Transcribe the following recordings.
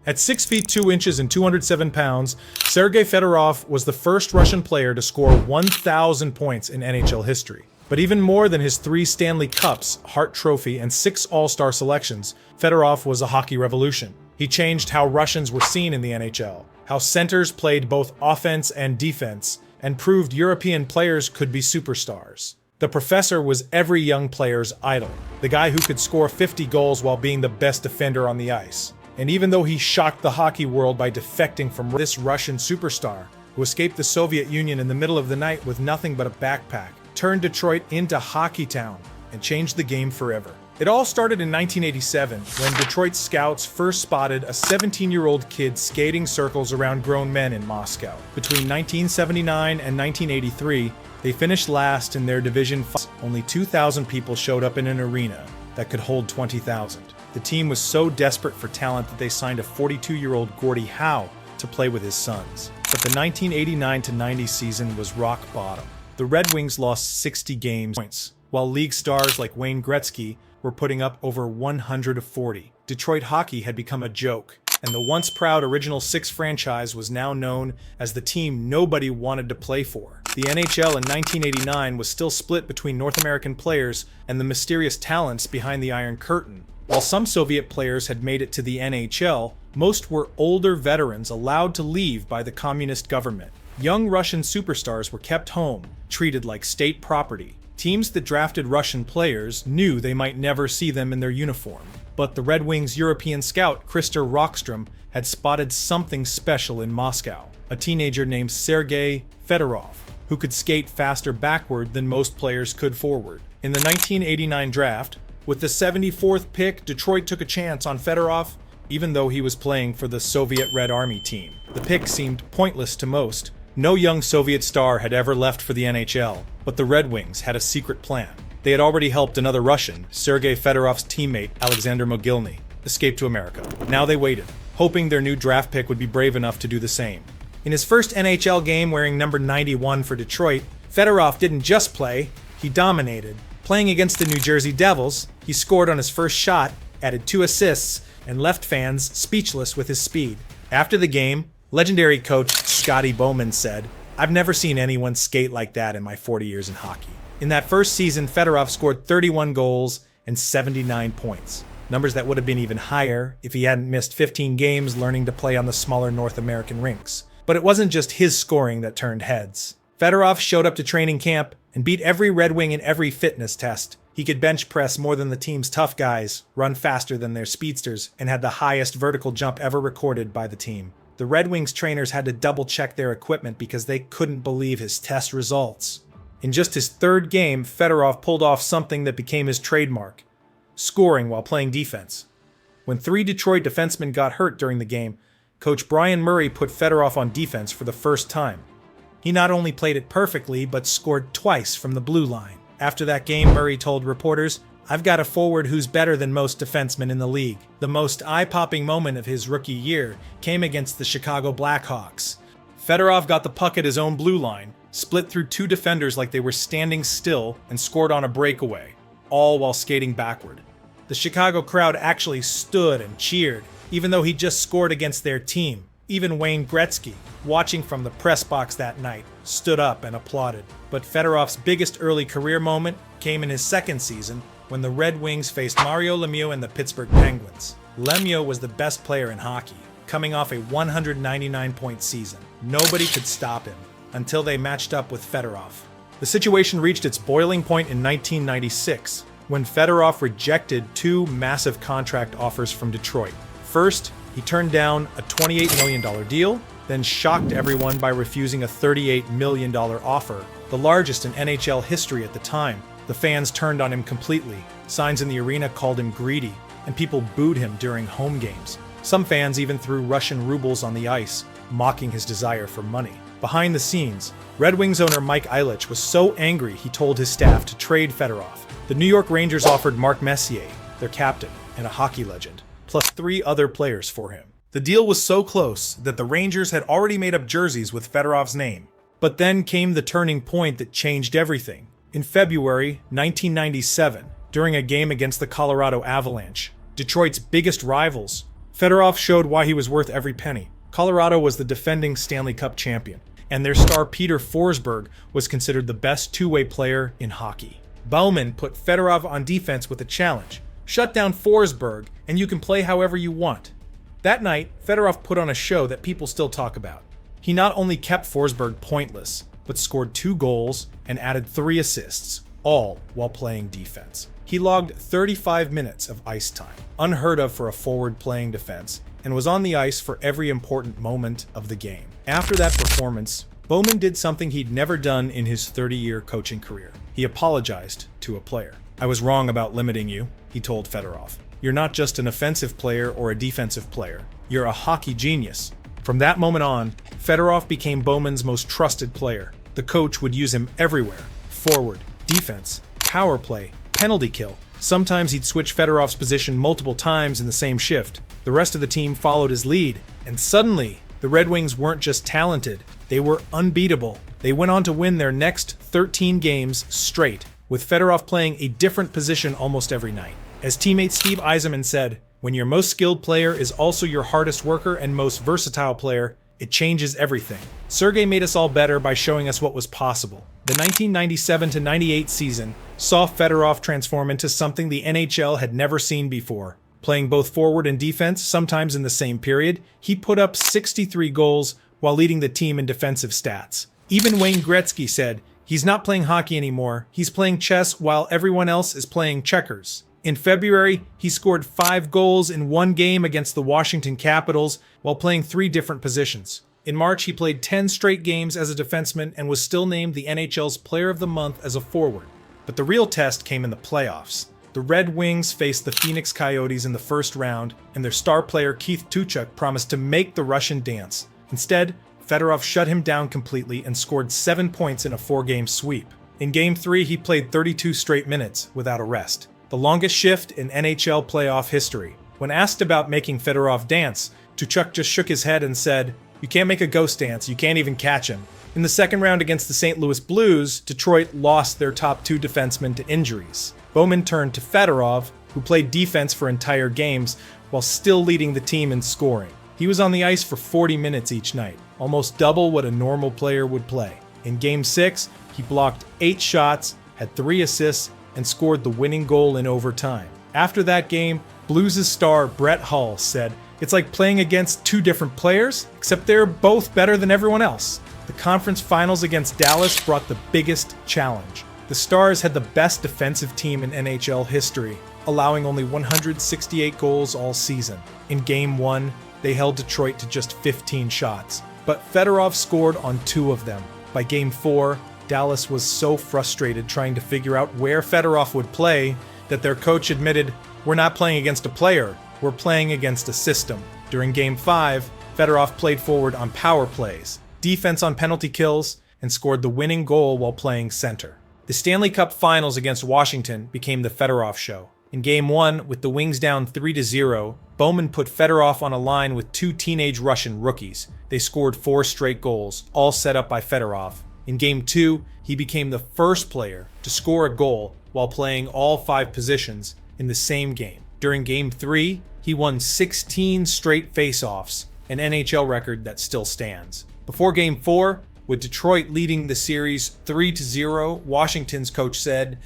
At 6 feet 2 inches and 207 pounds, Sergei Fedorov was the first Russian player to score 1,000 points in NHL history. But even more than his 3 Stanley Cups, Hart Trophy, and 6 All-Star selections, Fedorov was a hockey revolution. He changed how Russians were seen in the NHL, how centers played both offense and defense, and proved European players could be superstars. The professor was every young player's idol, the guy who could score 50 goals while being the best defender on the ice. And even though he shocked the hockey world by defecting from this Russian superstar, who escaped the Soviet Union in the middle of the night with nothing but a backpack, turned Detroit into Hockey Town and changed the game forever. It all started in 1987 when Detroit scouts first spotted a 17-year-old kid skating circles around grown men in Moscow. Between 1979 and 1983, they finished last in their division. Only 2,000 people showed up in an arena that could hold 20,000. The team was so desperate for talent that they signed a 42-year-old Gordie Howe to play with his sons. But the 1989-90 season was rock bottom. The Red Wings lost 60 games, while league stars like Wayne Gretzky were putting up over 140. Detroit hockey had become a joke, and the once proud Original Six franchise was now known as the team nobody wanted to play for. The NHL in 1989 was still split between North American players and the mysterious talents behind the Iron Curtain. While some Soviet players had made it to the NHL, most were older veterans allowed to leave by the communist government. Young Russian superstars were kept home, treated like state property. Teams that drafted Russian players knew they might never see them in their uniform. But the Red Wings' European scout, Krister Rockstrom, had spotted something special in Moscow. A teenager named Sergei Fedorov, who could skate faster backward than most players could forward. In the 1989 draft, with the 74th pick, Detroit took a chance on Fedorov, even though he was playing for the Soviet Red Army team. The pick seemed pointless to most. No young Soviet star had ever left for the NHL, but the Red Wings had a secret plan. They had already helped another Russian, Sergei Fedorov's teammate Alexander Mogilny, escape to America. Now they waited, hoping their new draft pick would be brave enough to do the same. In his first NHL game wearing number 91 for Detroit, Fedorov didn't just play, he dominated. Playing against the New Jersey Devils, he scored on his first shot, added 2 assists, and left fans speechless with his speed. After the game, legendary coach Scotty Bowman said, "I've never seen anyone skate like that in my 40 years in hockey." In that first season, Fedorov scored 31 goals and 79 points. Numbers that would have been even higher if he hadn't missed 15 games learning to play on the smaller North American rinks. But it wasn't just his scoring that turned heads. Fedorov showed up to training camp and beat every Red Wing in every fitness test. He could bench press more than the team's tough guys, run faster than their speedsters, and had the highest vertical jump ever recorded by the team. The Red Wings trainers had to double-check their equipment because they couldn't believe his test results. In just his 3rd game, Fedorov pulled off something that became his trademark: scoring while playing defense. When 3 Detroit defensemen got hurt during the game, Coach Brian Murray put Fedorov on defense for the first time. He not only played it perfectly, but scored twice from the blue line. After that game, Murray told reporters, "I've got a forward who's better than most defensemen in the league." The most eye-popping moment of his rookie year came against the Chicago Blackhawks. Fedorov got the puck at his own blue line, split through 2 defenders like they were standing still, and scored on a breakaway, all while skating backward. The Chicago crowd actually stood and cheered, even though he just scored against their team. Even Wayne Gretzky, watching from the press box that night, stood up and applauded. But Fedorov's biggest early career moment came in his 2nd season, when the Red Wings faced Mario Lemieux and the Pittsburgh Penguins. Lemieux was the best player in hockey, coming off a 199-point season. Nobody could stop him, until they matched up with Fedorov. The situation reached its boiling point in 1996, when Fedorov rejected 2 massive contract offers from Detroit. First, he turned down a $28 million deal, then shocked everyone by refusing a $38 million offer, the largest in NHL history at the time. The fans turned on him completely. Signs in the arena called him greedy, and people booed him during home games. Some fans even threw Russian rubles on the ice, mocking his desire for money. Behind the scenes, Red Wings owner Mike Ilitch was so angry he told his staff to trade Fedorov. The New York Rangers offered Mark Messier, their captain and a hockey legend, plus 3 other players for him. The deal was so close that the Rangers had already made up jerseys with Fedorov's name. But then came the turning point that changed everything. In February 1997, during a game against the Colorado Avalanche, Detroit's biggest rivals, Fedorov showed why he was worth every penny. Colorado was the defending Stanley Cup champion, and their star Peter Forsberg was considered the best two-way player in hockey. Bowman put Fedorov on defense with a challenge. Shut down Forsberg, and you can play however you want. That night, Fedorov put on a show that people still talk about. He not only kept Forsberg pointless, but scored 2 goals and added 3 assists, all while playing defense. He logged 35 minutes of ice time, unheard of for a forward playing defense, and was on the ice for every important moment of the game. After that performance, Bowman did something he'd never done in his 30-year coaching career. He apologized to a player. "I was wrong about limiting you," he told Fedorov. "You're not just an offensive player or a defensive player. You're a hockey genius." From that moment on, Fedorov became Bowman's most trusted player. The coach would use him everywhere: forward, defense, power play, penalty kill. Sometimes he'd switch Fedorov's position multiple times in the same shift. The rest of the team followed his lead, and suddenly, the Red Wings weren't just talented, they were unbeatable. They went on to win their next 13 games straight, with Fedorov playing a different position almost every night. As teammate Steve Yzerman said, "When your most skilled player is also your hardest worker and most versatile player, it changes everything." Sergei made us all better by showing us what was possible. The 1997-98 season saw Fedorov transform into something the NHL had never seen before. Playing both forward and defense, sometimes in the same period, he put up 63 goals while leading the team in defensive stats. Even Wayne Gretzky said, "He's not playing hockey anymore, he's playing chess while everyone else is playing checkers." In February, he scored 5 goals in one game against the Washington Capitals while playing 3 different positions. In March, he played 10 straight games as a defenseman and was still named the NHL's Player of the Month as a forward. But the real test came in the playoffs. The Red Wings faced the Phoenix Coyotes in the first round, and their star player Keith Tuchuk promised to make the Russian dance. Instead, Fedorov shut him down completely and scored 7 points in a 4-game sweep. In Game 3, he played 32 straight minutes without a rest, the longest shift in NHL playoff history. When asked about making Fedorov dance, Tuchuk just shook his head and said, "You can't make a ghost dance, you can't even catch him." In the second round against the St. Louis Blues, Detroit lost their top 2 defensemen to injuries. Bowman turned to Fedorov, who played defense for entire games while still leading the team in scoring. He was on the ice for 40 minutes each night, almost double what a normal player would play. In Game 6, he blocked 8 shots, had 3 assists, and scored the winning goal in overtime. After that game, Blues' star Brett Hull said, "It's like playing against 2 different players, except they're both better than everyone else." The conference finals against Dallas brought the biggest challenge. The Stars had the best defensive team in NHL history, allowing only 168 goals all season. In Game 1, they held Detroit to just 15 shots, but Fedorov scored on 2 of them. By Game 4, Dallas was so frustrated trying to figure out where Fedorov would play that their coach admitted, "We're not playing against a player, we're playing against a system." During Game 5, Fedorov played forward on power plays, defense on penalty kills, and scored the winning goal while playing center. The Stanley Cup Finals against Washington became the Fedorov show. In Game 1, with the Wings down 3-0, Bowman put Fedorov on a line with 2 teenage Russian rookies. They scored 4 straight goals, all set up by Fedorov. In Game 2, he became the first player to score a goal while playing all 5 positions in the same game. During Game 3, he won 16 straight face-offs, an NHL record that still stands. Before Game 4, with Detroit leading the series 3-0, Washington's coach said,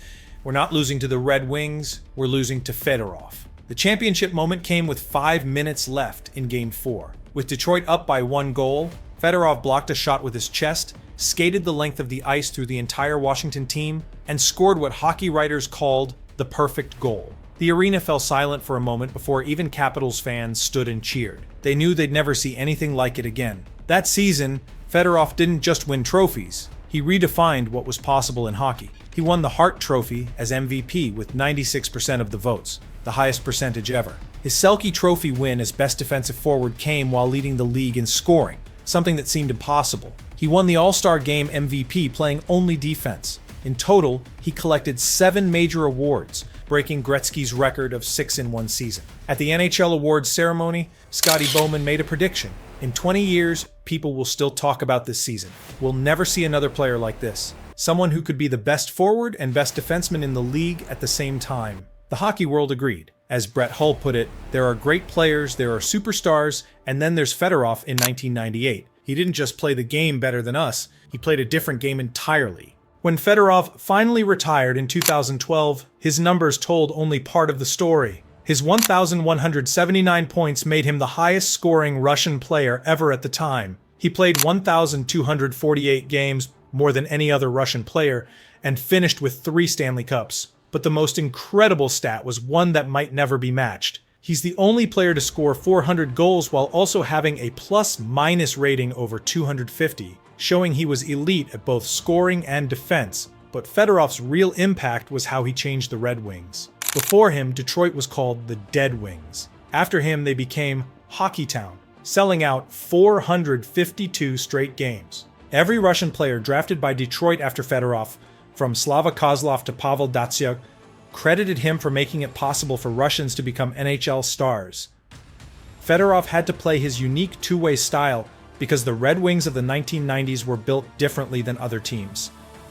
"We're not losing to the Red Wings, we're losing to Fedorov." The championship moment came with 5 minutes left in Game 4. With Detroit up by 1 goal, Fedorov blocked a shot with his chest, skated the length of the ice through the entire Washington team, and scored what hockey writers called the perfect goal. The arena fell silent for a moment before even Capitals fans stood and cheered. They knew they'd never see anything like it again. That season, Fedorov didn't just win trophies, he redefined what was possible in hockey. He won the Hart Trophy as MVP with 96% of the votes, the highest percentage ever. His Selke Trophy win as best defensive forward came while leading the league in scoring, something that seemed impossible. He won the All-Star Game MVP playing only defense. In total, he collected 7 major awards, breaking Gretzky's record of 6 in one season. At the NHL awards ceremony, Scotty Bowman made a prediction. In 20 years, people will still talk about this season. We'll never see another player like this. Someone who could be the best forward and best defenseman in the league at the same time. The hockey world agreed. As Brett Hull put it, there are great players, there are superstars, and then there's Fedorov in 1998. He didn't just play the game better than us, he played a different game entirely. When Fedorov finally retired in 2012, his numbers told only part of the story. His 1,179 points made him the highest scoring Russian player ever at the time. He played 1,248 games, more than any other Russian player, and finished with 3 Stanley Cups. But the most incredible stat was one that might never be matched. He's the only player to score 400 goals while also having a plus-minus rating over 250, showing he was elite at both scoring and defense. But Fedorov's real impact was how he changed the Red Wings. Before him, Detroit was called the Dead Wings. After him, they became Hockey Town, selling out 452 straight games. Every Russian player drafted by Detroit after Fedorov, from Slava Kozlov to Pavel Datsyuk, credited him for making it possible for Russians to become NHL stars. Fedorov had to play his unique two-way style because the Red Wings of the 1990s were built differently than other teams.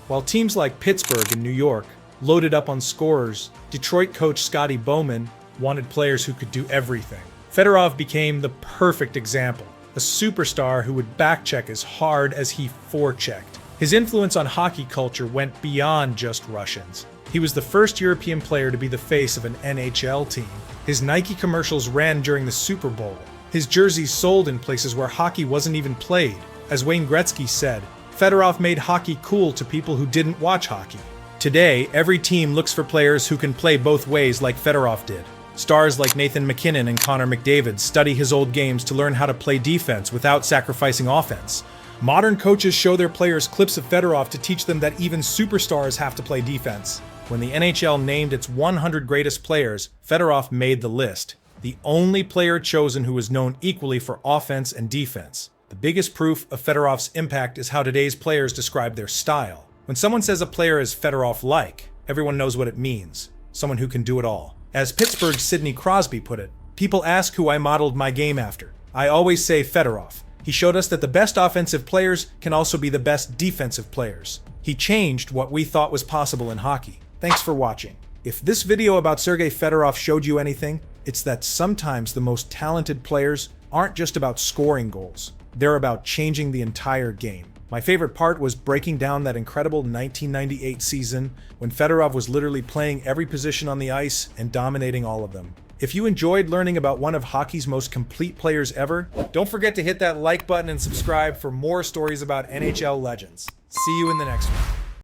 While teams like Pittsburgh and New York loaded up on scorers, Detroit coach Scotty Bowman wanted players who could do everything. Fedorov became the perfect example, a superstar who would backcheck as hard as he forechecked. His influence on hockey culture went beyond just Russians. He was the first European player to be the face of an NHL team. His Nike commercials ran during the Super Bowl. His jerseys sold in places where hockey wasn't even played. As Wayne Gretzky said, Fedorov made hockey cool to people who didn't watch hockey. Today, every team looks for players who can play both ways like Fedorov did. Stars like Nathan MacKinnon and Connor McDavid study his old games to learn how to play defense without sacrificing offense. Modern coaches show their players clips of Fedorov to teach them that even superstars have to play defense. When the NHL named its 100 greatest players, Fedorov made the list, the only player chosen who was known equally for offense and defense. The biggest proof of Fedorov's impact is how today's players describe their style. When someone says a player is Fedorov-like, everyone knows what it means. Someone who can do it all. As Pittsburgh's Sidney Crosby put it, people ask who I modeled my game after. I always say Fedorov. He showed us that the best offensive players can also be the best defensive players. He changed what we thought was possible in hockey. Thanks for watching. If this video about Sergei Fedorov showed you anything, it's that sometimes the most talented players aren't just about scoring goals. They're about changing the entire game. My favorite part was breaking down that incredible 1998 season when Fedorov was literally playing every position on the ice and dominating all of them. If you enjoyed learning about one of hockey's most complete players ever, don't forget to hit that like button and subscribe for more stories about NHL legends. See you in the next one.